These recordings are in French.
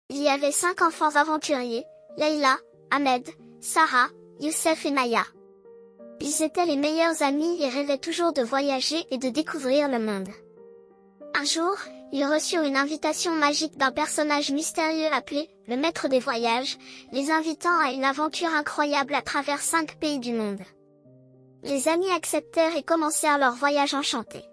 Il y avait 5 enfants aventuriers, Leila, Ahmed, Sarah, Youssef et Maya. Ils étaient les meilleurs amis et rêvaient toujours de voyager et de découvrir le monde. Un jour, ils reçurent une invitation magique d'un personnage mystérieux appelé le Maître des Voyages, les invitant à une aventure incroyable à travers 5 pays du monde. Les amis acceptèrent et commencèrent leur voyage enchanté.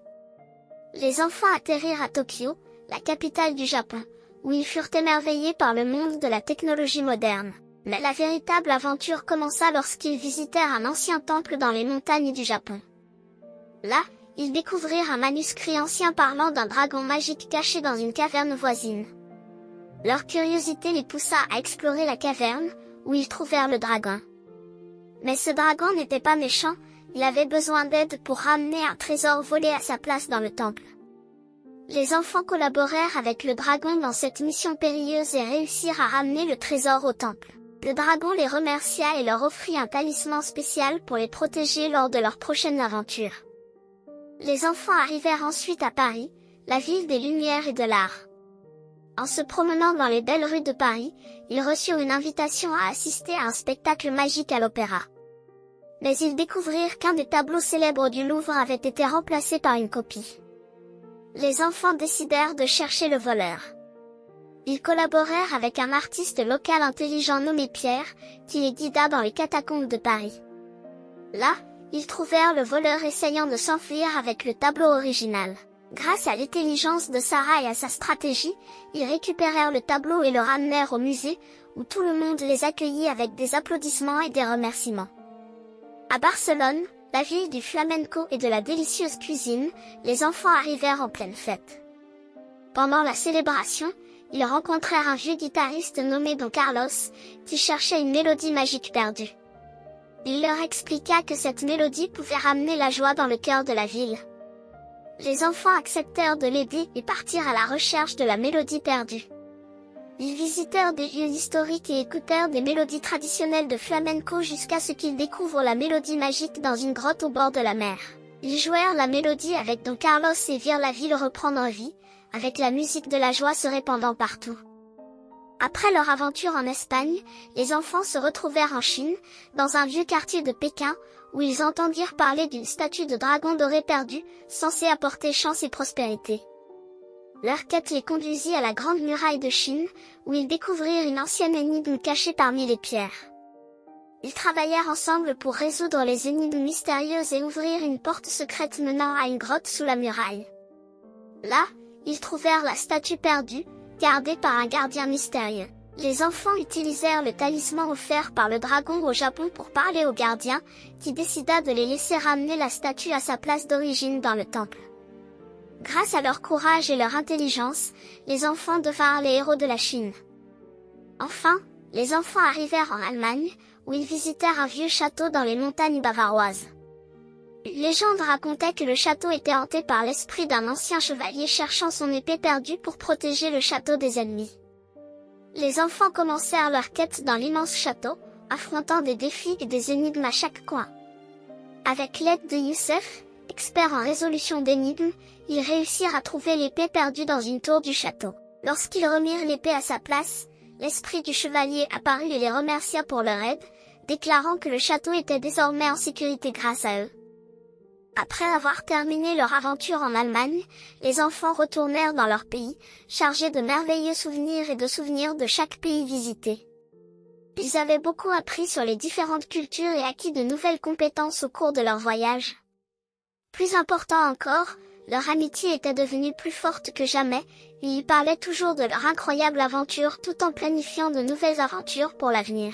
Les enfants atterrirent à Tokyo, la capitale du Japon, où ils furent émerveillés par le monde de la technologie moderne. Mais la véritable aventure commença lorsqu'ils visitèrent un ancien temple dans les montagnes du Japon. Là, ils découvrirent un manuscrit ancien parlant d'un dragon magique caché dans une caverne voisine. Leur curiosité les poussa à explorer la caverne, où ils trouvèrent le dragon. Mais ce dragon n'était pas méchant, il avait besoin d'aide pour ramener un trésor volé à sa place dans le temple. Les enfants collaborèrent avec le dragon dans cette mission périlleuse et réussirent à ramener le trésor au temple. Le dragon les remercia et leur offrit un talisman spécial pour les protéger lors de leur prochaine aventure. Les enfants arrivèrent ensuite à Paris, la ville des Lumières et de l'Art. En se promenant dans les belles rues de Paris, ils reçurent une invitation à assister à un spectacle magique à l'opéra. Mais ils découvrirent qu'un des tableaux célèbres du Louvre avait été remplacé par une copie. Les enfants décidèrent de chercher le voleur. Ils collaborèrent avec un artiste local intelligent nommé Pierre, qui les guida dans les catacombes de Paris. Là, ils trouvèrent le voleur essayant de s'enfuir avec le tableau original. Grâce à l'intelligence de Sarah et à sa stratégie, ils récupérèrent le tableau et le ramenèrent au musée, où tout le monde les accueillit avec des applaudissements et des remerciements. À Barcelone, la ville du flamenco et de la délicieuse cuisine, les enfants arrivèrent en pleine fête. Pendant la célébration, ils rencontrèrent un vieux guitariste nommé Don Carlos, qui cherchait une mélodie magique perdue. Il leur expliqua que cette mélodie pouvait ramener la joie dans le cœur de la ville. Les enfants acceptèrent de l'aider et partirent à la recherche de la mélodie perdue. Ils visitèrent des lieux historiques et écoutèrent des mélodies traditionnelles de flamenco jusqu'à ce qu'ils découvrent la mélodie magique dans une grotte au bord de la mer. Ils jouèrent la mélodie avec Don Carlos et virent la ville reprendre vie, avec la musique de la joie se répandant partout. Après leur aventure en Espagne, les enfants se retrouvèrent en Chine, dans un vieux quartier de Pékin, où ils entendirent parler d'une statue de dragon doré perdu, censée apporter chance et prospérité. Leur quête les conduisit à la Grande Muraille de Chine, où ils découvrirent une ancienne énigme cachée parmi les pierres. Ils travaillèrent ensemble pour résoudre les énigmes mystérieuses et ouvrir une porte secrète menant à une grotte sous la muraille. Là, ils trouvèrent la statue perdue, gardée par un gardien mystérieux. Les enfants utilisèrent le talisman offert par le dragon au Japon pour parler au gardien, qui décida de les laisser ramener la statue à sa place d'origine dans le temple. Grâce à leur courage et leur intelligence, les enfants devinrent les héros de la Chine. Enfin, les enfants arrivèrent en Allemagne, où ils visitèrent un vieux château dans les montagnes bavaroises. Une légende racontait que le château était hanté par l'esprit d'un ancien chevalier cherchant son épée perdue pour protéger le château des ennemis. Les enfants commencèrent leur quête dans l'immense château, affrontant des défis et des énigmes à chaque coin. Avec l'aide de Youssef, expert en résolution d'énigmes, ils réussirent à trouver l'épée perdue dans une tour du château. Lorsqu'ils remirent l'épée à sa place, l'esprit du chevalier apparut et les remercia pour leur aide, déclarant que le château était désormais en sécurité grâce à eux. Après avoir terminé leur aventure en Allemagne, les enfants retournèrent dans leur pays, chargés de merveilleux souvenirs et de souvenirs de chaque pays visité. Ils avaient beaucoup appris sur les différentes cultures et acquis de nouvelles compétences au cours de leur voyage. Plus important encore, leur amitié était devenue plus forte que jamais, et ils parlaient toujours de leur incroyable aventure tout en planifiant de nouvelles aventures pour l'avenir.